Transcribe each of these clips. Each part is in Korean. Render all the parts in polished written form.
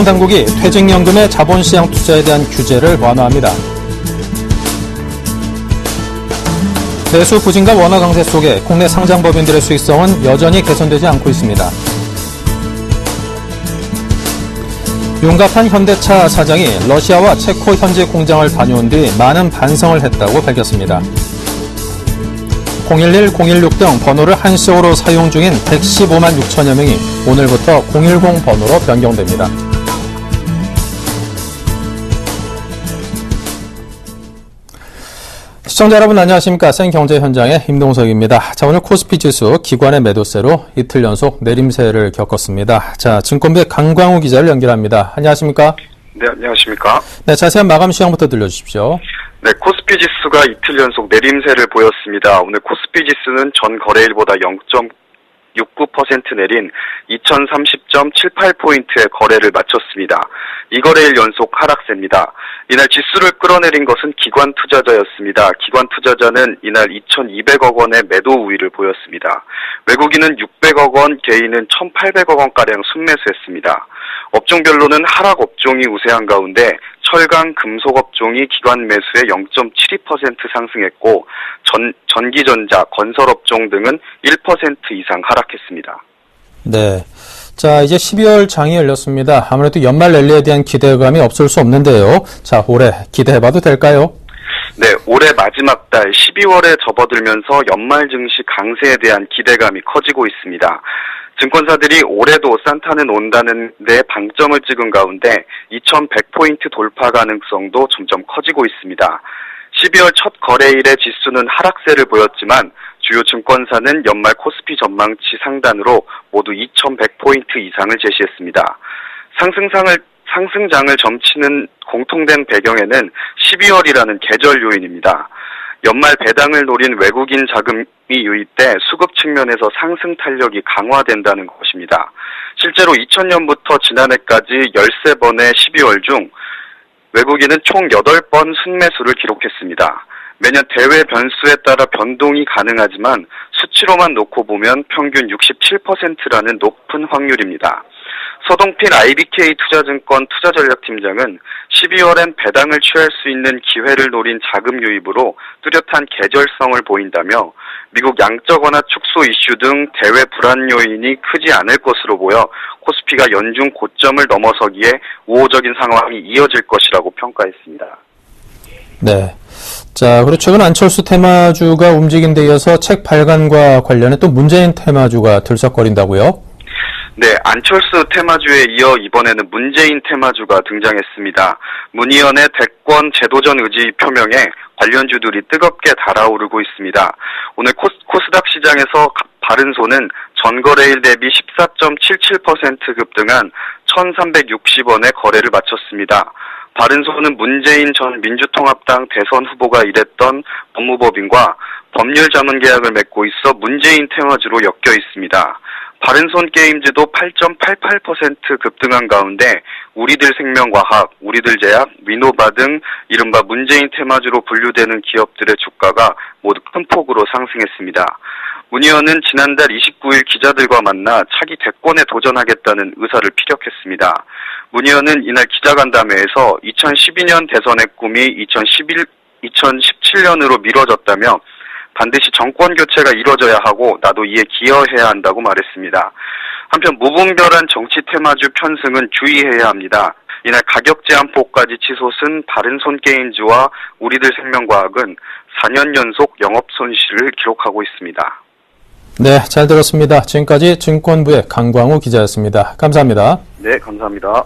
금융당국이 퇴직연금의 자본시장 투자에 대한 규제를 완화합니다. 내수 부진과 원화 강세 속에 국내 상장법인들의 수익성은 여전히 개선되지 않고 있습니다. 융갑한 현대차 사장이 러시아와 체코 현지 공장을 다녀온 뒤 많은 반성을 했다고 밝혔습니다. 011, 016 등 번호를 한식으로 사용 중인 115만 6천여 명이 오늘부터 010 번호로 변경됩니다. 시청자 여러분 안녕하십니까. 생경제현장의 임동석입니다. 자, 오늘 코스피 지수 기관의 매도세로 이틀 연속 내림세를 겪었습니다. 자, 증권부의 강광우 기자를 연결합니다. 안녕하십니까? 네, 안녕하십니까? 네, 자세한 마감 시황부터 들려주십시오. 네, 코스피 지수가 이틀 연속 내림세를 보였습니다. 오늘 코스피 지수는 전 거래일보다 0.69% 내린 2030.78포인트의 거래를 마쳤습니다. 이 거래일 연속 하락세입니다. 이날 지수를 끌어내린 것은 기관 투자자였습니다. 기관 투자자는 이날 2,200억 원의 매도 우위를 보였습니다. 외국인은 600억 원, 개인은 1,800억 원가량 순매수했습니다. 업종별로는 하락 업종이 우세한 가운데 철강, 금속 업종이 기관 매수에 0.72% 상승했고 전기전자, 건설 업종 등은 1% 이상 하락했습니다. 네. 자, 이제 12월 장이 열렸습니다. 아무래도 연말 랠리에 대한 기대감이 없을 수 없는데요. 자, 올해 기대해봐도 될까요? 네, 올해 마지막 달 12월에 접어들면서 연말 증시 강세에 대한 기대감이 커지고 있습니다. 증권사들이 올해도 산타는 온다는 데 방점을 찍은 가운데 2100포인트 돌파 가능성도 점점 커지고 있습니다. 12월 첫 거래일의 지수는 하락세를 보였지만 주요 증권사는 연말 코스피 전망치 상단으로 모두 2100포인트 이상을 제시했습니다. 상승장을 점치는 공통된 배경에는 12월이라는 계절 요인입니다. 연말 배당을 노린 외국인 자금이 유입돼 수급 측면에서 상승 탄력이 강화된다는 것입니다. 실제로 2000년부터 지난해까지 13번의 12월 중 외국인은 총 8번 순매수를 기록했습니다. 매년 대외 변수에 따라 변동이 가능하지만 수치로만 놓고 보면 평균 67%라는 높은 확률입니다. 서동필 IBK 투자증권 투자전략팀장은 12월엔 배당을 취할 수 있는 기회를 노린 자금 유입으로 뚜렷한 계절성을 보인다며 미국 양적 완화 축소 이슈 등 대외 불안 요인이 크지 않을 것으로 보여 코스피가 연중 고점을 넘어서기에 우호적인 상황이 이어질 것이라고 평가했습니다. 네. 자, 그리고 최근 안철수 테마주가 움직인 데 이어서 책 발간과 관련해 또 문재인 테마주가 들썩거린다고요? 네, 안철수 테마주에 이어 이번에는 문재인 테마주가 등장했습니다. 문희연의 대권 재도전 의지 표명에 관련주들이 뜨겁게 달아오르고 있습니다. 오늘 코스닥 시장에서 바른손은 전거래일 대비 14.77% 급등한 1,360원에 거래를 마쳤습니다. 바른손은 문재인 전 민주통합당 대선 후보가 일했던 법무법인과 법률 자문 계약을 맺고 있어 문재인 테마주로 엮여 있습니다. 바른손 게임즈도 8.88% 급등한 가운데 우리들 생명과학, 우리들 제약, 위노바 등 이른바 문재인 테마주로 분류되는 기업들의 주가가 모두 큰 폭으로 상승했습니다. 문희연은 지난달 29일 기자들과 만나 차기 대권에 도전하겠다는 의사를 피력했습니다. 문희연은 이날 기자간담회에서 2012년 대선의 꿈이 2017년으로 미뤄졌다며 반드시 정권 교체가 이뤄져야 하고 나도 이에 기여해야 한다고 말했습니다. 한편 무분별한 정치 테마주 편승은 주의해야 합니다. 이날 가격 제한폭까지 치솟은 바른손 게임즈와 우리들 생명과학은 4년 연속 영업 손실을 기록하고 있습니다. 네, 잘 들었습니다. 지금까지 증권부의 강광우 기자였습니다. 감사합니다. 네, 감사합니다.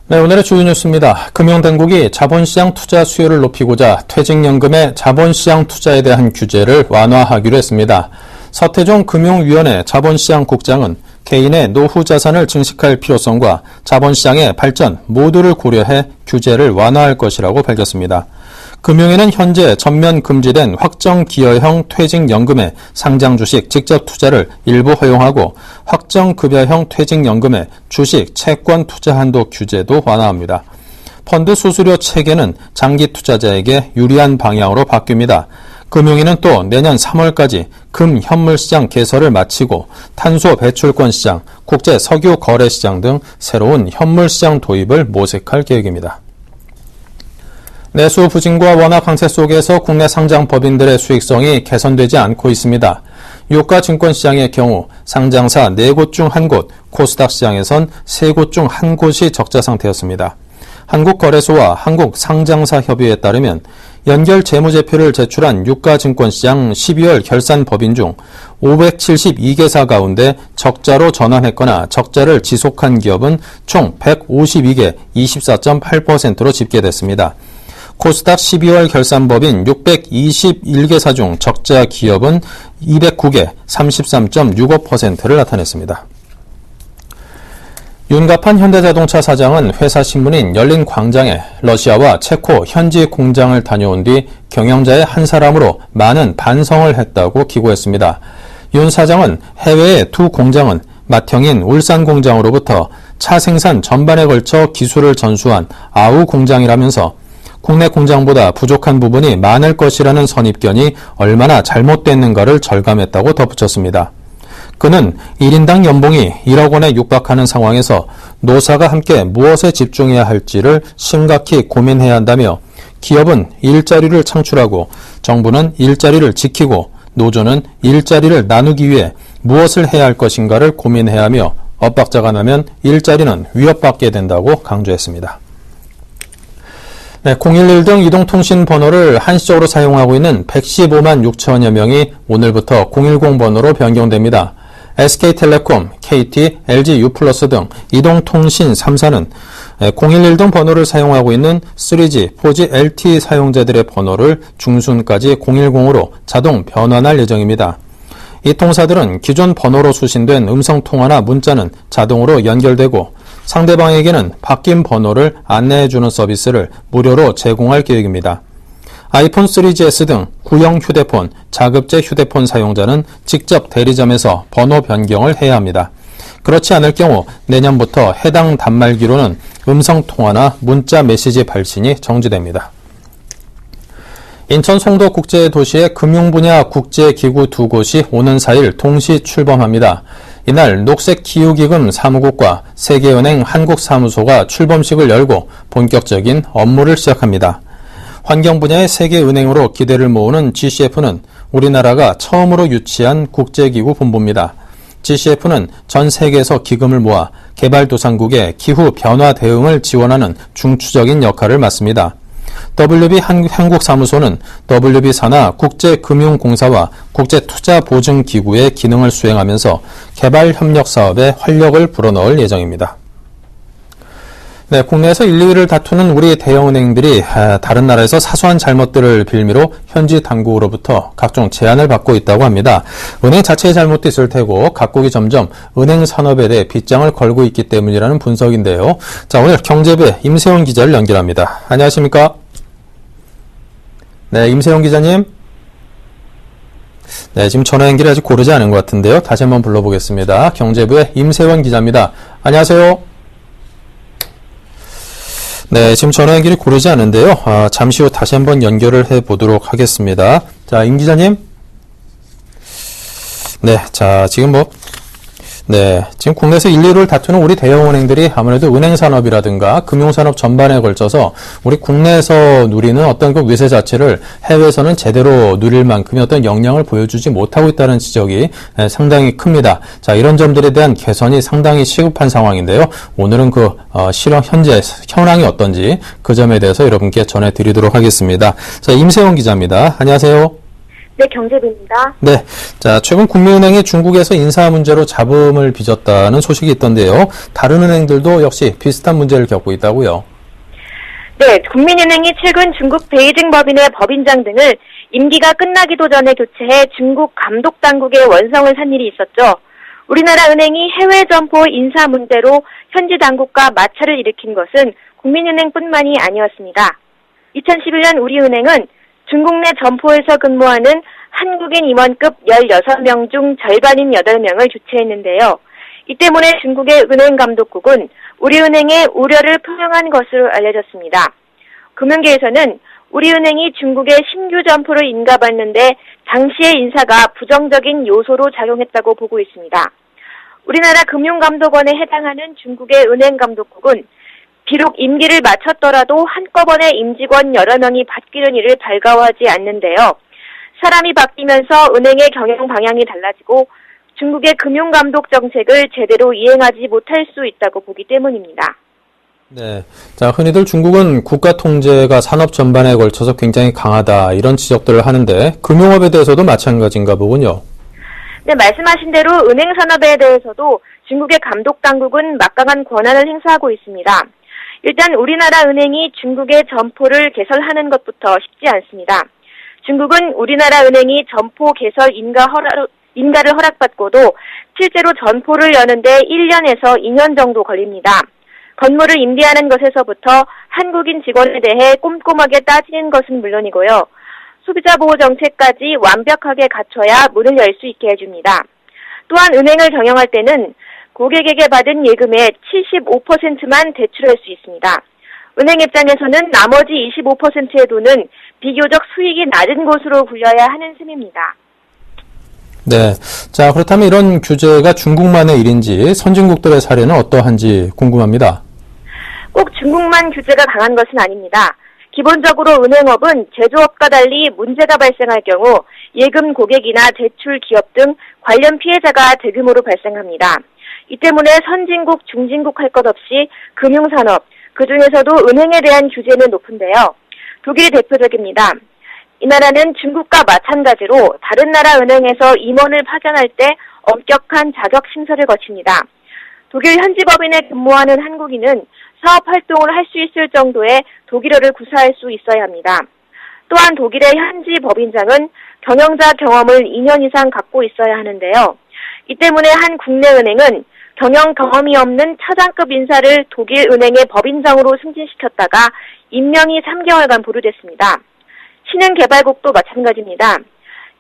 네, 오늘의 주요 뉴스입니다. 금융당국이 자본시장 투자 수요를 높이고자 퇴직연금의 자본시장 투자에 대한 규제를 완화하기로 했습니다. 서태종 금융위원회 자본시장국장은 개인의 노후 자산을 증식할 필요성과 자본시장의 발전 모두를 고려해 규제를 완화할 것이라고 밝혔습니다. 금융위는 현재 전면 금지된 확정 기여형 퇴직연금의 상장 주식 직접 투자를 일부 허용하고 확정 급여형 퇴직연금의 주식 채권 투자 한도 규제도 완화합니다. 펀드 수수료 체계는 장기 투자자에게 유리한 방향으로 바뀝니다. 금융위는 또 내년 3월까지 금 현물 시장 개설을 마치고 탄소 배출권 시장, 국제 석유 거래 시장 등 새로운 현물 시장 도입을 모색할 계획입니다. 내수 부진과 원화 강세 속에서 국내 상장 법인들의 수익성이 개선되지 않고 있습니다. 유가 증권시장의 경우 상장사 4곳 중 1곳, 코스닥 시장에선 3곳 중 1곳이 적자 상태였습니다. 한국거래소와 한국상장사협의회에 따르면 연결 재무제표를 제출한 유가증권시장 12월 결산 법인 중 572개사 가운데 적자로 전환했거나 적자를 지속한 기업은 총 152개 24.8%로 집계됐습니다. 코스닥 12월 결산법인 621개사 중 적자 기업은 209개 33.65%를 나타냈습니다. 윤갑한 현대자동차 사장은 회사 신문인 열린광장에 러시아와 체코 현지 공장을 다녀온 뒤 경영자의 한 사람으로 많은 반성을 했다고 기고했습니다. 윤 사장은 해외의 두 공장은 맏형인 울산 공장으로부터 차 생산 전반에 걸쳐 기술을 전수한 아우 공장이라면서 국내 공장보다 부족한 부분이 많을 것이라는 선입견이 얼마나 잘못됐는가를 절감했다고 덧붙였습니다. 그는 1인당 연봉이 1억 원에 육박하는 상황에서 노사가 함께 무엇에 집중해야 할지를 심각히 고민해야 한다며 기업은 일자리를 창출하고 정부는 일자리를 지키고 노조는 일자리를 나누기 위해 무엇을 해야 할 것인가를 고민해야 하며 엇박자가 나면 일자리는 위협받게 된다고 강조했습니다. 011 등 이동통신 번호를 한시적으로 사용하고 있는 115만 6천여 명이 오늘부터 010 번호로 변경됩니다. SK텔레콤, KT, LG U+, 등 이동통신 3사는 011 등 번호를 사용하고 있는 3G, 4G LTE 사용자들의 번호를 중순까지 010으로 자동 변환할 예정입니다. 이 통사들은 기존 번호로 수신된 음성통화나 문자는 자동으로 연결되고 상대방에게는 바뀐 번호를 안내해주는 서비스를 무료로 제공할 계획입니다. 아이폰 3GS 등 구형 휴대폰, 자급제 휴대폰 사용자는 직접 대리점에서 번호 변경을 해야 합니다. 그렇지 않을 경우 내년부터 해당 단말기로는 음성통화나 문자 메시지 발신이 정지됩니다. 인천 송도 국제도시의 금융분야 국제기구 2곳이 오는 4일 동시 출범합니다. 이날 녹색기후기금 사무국과 세계은행 한국사무소가 출범식을 열고 본격적인 업무를 시작합니다. 환경 분야의 세계은행으로 기대를 모으는 GCF는 우리나라가 처음으로 유치한 국제기구 본부입니다. GCF는 전 세계에서 기금을 모아 개발도상국의 기후 변화 대응을 지원하는 중추적인 역할을 맡습니다. WB 한국사무소는 WB 산하 국제금융공사와 국제투자보증기구의 기능을 수행하면서 개발협력 사업에 활력을 불어넣을 예정입니다. 국내에서 1, 2위를 다투는 우리 대형은행들이 다른 나라에서 사소한 잘못들을 빌미로 현지 당국으로부터 각종 제한을 받고 있다고 합니다. 은행 자체의 잘못도 있을 테고 각국이 점점 은행 산업에 대해 빗장을 걸고 있기 때문이라는 분석인데요. 자, 오늘 경제부의 임세훈 기자를 연결합니다. 안녕하십니까? 네, 임세훈 기자님. 네, 지금 전화 연결이 아직 고르지 않은 것 같은데요. 다시 한번 불러보겠습니다. 경제부의 임세훈 기자입니다. 안녕하세요. 네, 지금 전화 연결이 고르지 않은데요. 잠시 후 다시 한번 연결을 해보도록 하겠습니다. 자, 임 기자님. 네, 자, 지금 지금 국내에서 1, 2위를 다투는 우리 대형은행들이 아무래도 은행산업이라든가 금융산업 전반에 걸쳐서 우리 국내에서 누리는 어떤 그 위세 자체를 해외에서는 제대로 누릴 만큼의 어떤 역량을 보여주지 못하고 있다는 지적이 상당히 큽니다. 자, 이런 점들에 대한 개선이 상당히 시급한 상황인데요. 오늘은 현재 현황이 어떤지 그 점에 대해서 여러분께 전해드리도록 하겠습니다. 자, 임세훈 기자입니다. 안녕하세요. 네, 경제부입니다. 네. 자, 최근 국민은행이 중국에서 인사 문제로 잡음을 빚었다는 소식이 있던데요. 다른 은행들도 역시 비슷한 문제를 겪고 있다고요. 네, 국민은행이 최근 중국 베이징 법인의 법인장 등을 임기가 끝나기도 전에 교체해 중국 감독당국의 원성을 산 일이 있었죠. 우리나라 은행이 해외 점포 인사 문제로 현지 당국과 마찰을 일으킨 것은 국민은행뿐만이 아니었습니다. 2011년 우리은행은 중국 내 점포에서 근무하는 한국인 임원급 16명 중 절반인 8명을 조치했는데요. 이 때문에 중국의 은행감독국은 우리은행에 우려를 표명한 것으로 알려졌습니다. 금융계에서는 우리은행이 중국의 신규 점포를 인가받는데 당시의 인사가 부정적인 요소로 작용했다고 보고 있습니다. 우리나라 금융감독원에 해당하는 중국의 은행감독국은 비록 임기를 마쳤더라도 한꺼번에 임직원 여러 명이 바뀌는 일을 달가워하지 않는데요. 사람이 바뀌면서 은행의 경영 방향이 달라지고 중국의 금융감독 정책을 제대로 이행하지 못할 수 있다고 보기 때문입니다. 네. 자, 흔히들 중국은 국가 통제가 산업 전반에 걸쳐서 굉장히 강하다, 이런 지적들을 하는데, 금융업에 대해서도 마찬가지인가 보군요. 네, 말씀하신 대로 은행산업에 대해서도 중국의 감독당국은 막강한 권한을 행사하고 있습니다. 일단 우리나라 은행이 중국의 점포를 개설하는 것부터 쉽지 않습니다. 중국은 우리나라 은행이 점포 개설 인가를 허락받고도 실제로 점포를 여는데 1년에서 2년 정도 걸립니다. 건물을 임대하는 것에서부터 한국인 직원에 대해 꼼꼼하게 따지는 것은 물론이고요. 소비자 보호 정책까지 완벽하게 갖춰야 문을 열 수 있게 해줍니다. 또한 은행을 경영할 때는 고객에게 받은 예금의 75%만 대출할 수 있습니다. 은행 입장에서는 나머지 25%의 돈은 비교적 수익이 낮은 곳으로 굴려야 하는 셈입니다. 네. 자, 그렇다면 이런 규제가 중국만의 일인지 선진국들의 사례는 어떠한지 궁금합니다. 꼭 중국만 규제가 강한 것은 아닙니다. 기본적으로 은행업은 제조업과 달리 문제가 발생할 경우 예금 고객이나 대출 기업 등 관련 피해자가 대규모로 발생합니다. 이 때문에 선진국, 중진국 할 것 없이 금융산업, 그중에서도 은행에 대한 규제는 높은데요. 독일이 대표적입니다. 이 나라는 중국과 마찬가지로 다른 나라 은행에서 임원을 파견할 때 엄격한 자격 심사를 거칩니다. 독일 현지 법인에 근무하는 한국인은 사업 활동을 할 수 있을 정도의 독일어를 구사할 수 있어야 합니다. 또한 독일의 현지 법인장은 경영자 경험을 2년 이상 갖고 있어야 하는데요. 이 때문에 한 국내 은행은 경영 경험이 없는 차장급 인사를 독일 은행의 법인장으로 승진시켰다가 임명이 3개월간 보류됐습니다. 신흥개발국도 마찬가지입니다.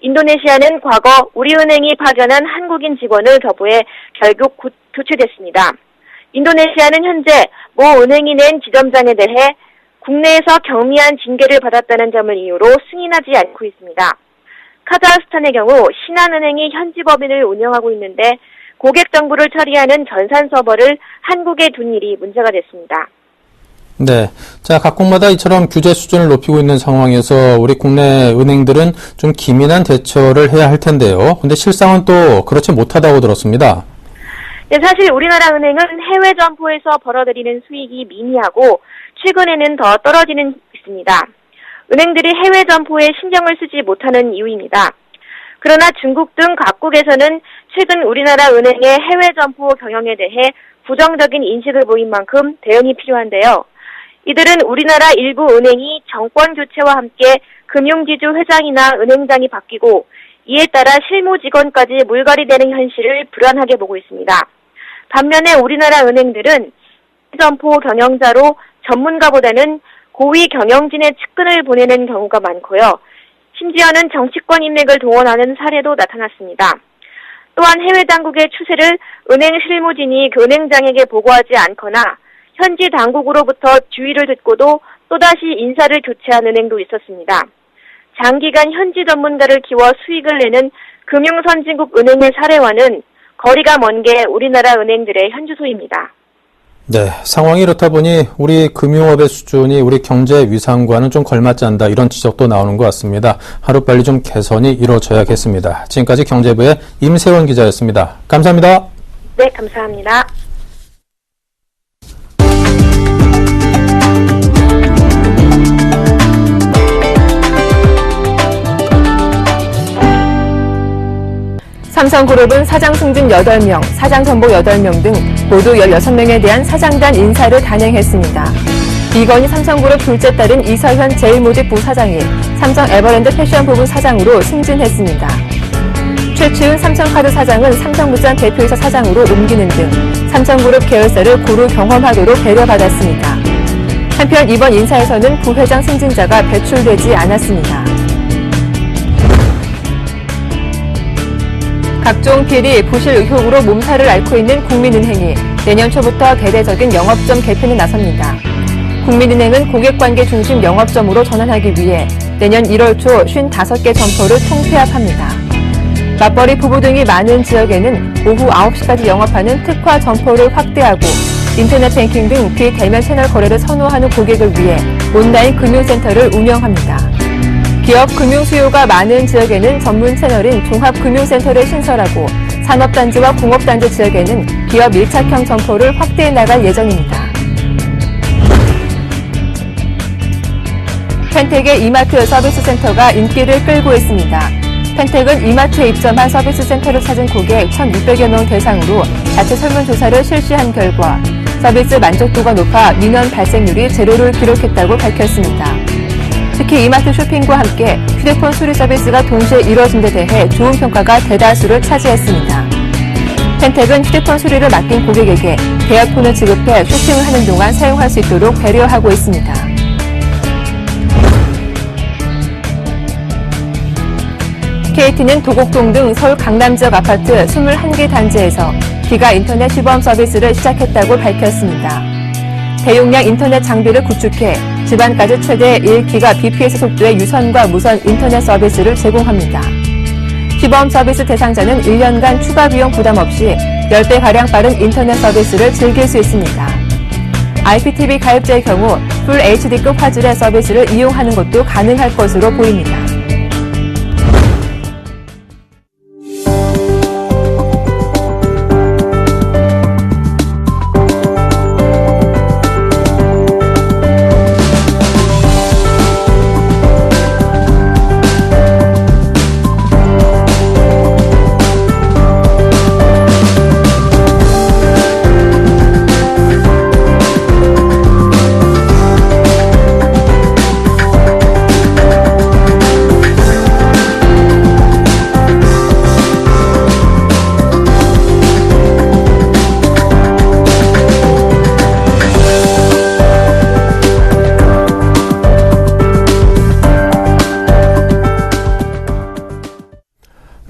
인도네시아는 과거 우리은행이 파견한 한국인 직원을 거부해 결국 교체됐습니다. 인도네시아는 현재 모 은행이 낸 지점장에 대해 국내에서 경미한 징계를 받았다는 점을 이유로 승인하지 않고 있습니다. 카자흐스탄의 경우 신한은행이 현지 법인을 운영하고 있는데 고객 정보를 처리하는 전산 서버를 한국에 둔 일이 문제가 됐습니다. 네. 자, 각국마다 이처럼 규제 수준을 높이고 있는 상황에서 우리 국내 은행들은 좀 기민한 대처를 해야 할 텐데요. 근데 실상은 또 그렇지 못하다고 들었습니다. 네, 사실 우리나라 은행은 해외 점포에서 벌어들이는 수익이 미미하고 최근에는 더 떨어지는 있습니다. 은행들이 해외 점포에 신경을 쓰지 못하는 이유입니다. 그러나 중국 등 각국에서는 최근 우리나라 은행의 해외 점포 경영에 대해 부정적인 인식을 보인 만큼 대응이 필요한데요. 이들은 우리나라 일부 은행이 정권 교체와 함께 금융지주 회장이나 은행장이 바뀌고 이에 따라 실무 직원까지 물갈이 되는 현실을 불안하게 보고 있습니다. 반면에 우리나라 은행들은 점포 경영자로 전문가보다는 고위 경영진의 측근을 보내는 경우가 많고요. 심지어는 정치권 인맥을 동원하는 사례도 나타났습니다. 또한 해외 당국의 추세를 은행 실무진이 그 은행장에게 보고하지 않거나 현지 당국으로부터 주의를 듣고도 또다시 인사를 교체한 은행도 있었습니다. 장기간 현지 전문가를 키워 수익을 내는 금융선진국 은행의 사례와는 거리가 먼 게 우리나라 은행들의 현주소입니다. 네, 상황이 이렇다 보니 우리 금융업의 수준이 우리 경제 위상과는 좀 걸맞지 않다, 이런 지적도 나오는 것 같습니다. 하루빨리 좀 개선이 이루어져야겠습니다. 지금까지 경제부의 임세원 기자였습니다. 감사합니다. 네, 감사합니다. 삼성그룹은 사장 승진 8명, 사장 전복 8명 등 모두 16명에 대한 사장단 인사를 단행했습니다. 이건희 삼성그룹 둘째 딸인 이서현 제일모직 부사장이 삼성 에버랜드 패션 부분 사장으로 승진했습니다. 최치훈 삼성카드 사장은 삼성물산 대표이사 사장으로 옮기는 등 삼성그룹 계열사를 고루 경험하도록 배려받았습니다. 한편 이번 인사에서는 부회장 승진자가 배출되지 않았습니다. 각종 비리, 부실 의혹으로 몸살을 앓고 있는 국민은행이 내년 초부터 대대적인 영업점 개편에 나섭니다. 국민은행은 고객관계 중심 영업점으로 전환하기 위해 내년 1월 초 55개 점포를 통폐합합니다. 맞벌이 부부 등이 많은 지역에는 오후 9시까지 영업하는 특화 점포를 확대하고 인터넷 뱅킹 등 비대면 채널 거래를 선호하는 고객을 위해 온라인 금융센터를 운영합니다. 기업 금융 수요가 많은 지역에는 전문 채널인 종합금융센터를 신설하고 산업단지와 공업단지 지역에는 기업 밀착형 점포를 확대해 나갈 예정입니다. 펜텍의 이마트 서비스 센터가 인기를 끌고 있습니다. 펜텍은 이마트에 입점한 서비스 센터를 찾은 고객 1,600여 명 대상으로 자체 설문조사를 실시한 결과 서비스 만족도가 높아 민원 발생률이 제로를 기록했다고 밝혔습니다. 특히 이마트 쇼핑과 함께 휴대폰 수리 서비스가 동시에 이뤄진 데 대해 좋은 평가가 대다수를 차지했습니다. 펜텍은 휴대폰 수리를 맡긴 고객에게 대여폰을 지급해 쇼핑을 하는 동안 사용할 수 있도록 배려하고 있습니다. KT는 도곡동 등 서울 강남 지역 아파트 21개 단지에서 기가 인터넷 시범 서비스를 시작했다고 밝혔습니다. 대용량 인터넷 장비를 구축해 집안까지 최대 1기가 bps 속도의 유선과 무선 인터넷 서비스를 제공합니다. 시범 서비스 대상자는 1년간 추가 비용 부담 없이 10배가량 빠른 인터넷 서비스를 즐길 수 있습니다. IPTV 가입자의 경우 풀 HD급 화질의 서비스를 이용하는 것도 가능할 것으로 보입니다.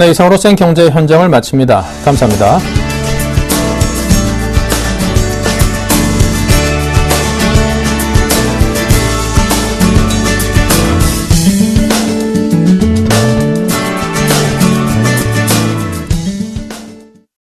네, 이상으로 생경제 현장을 마칩니다. 감사합니다.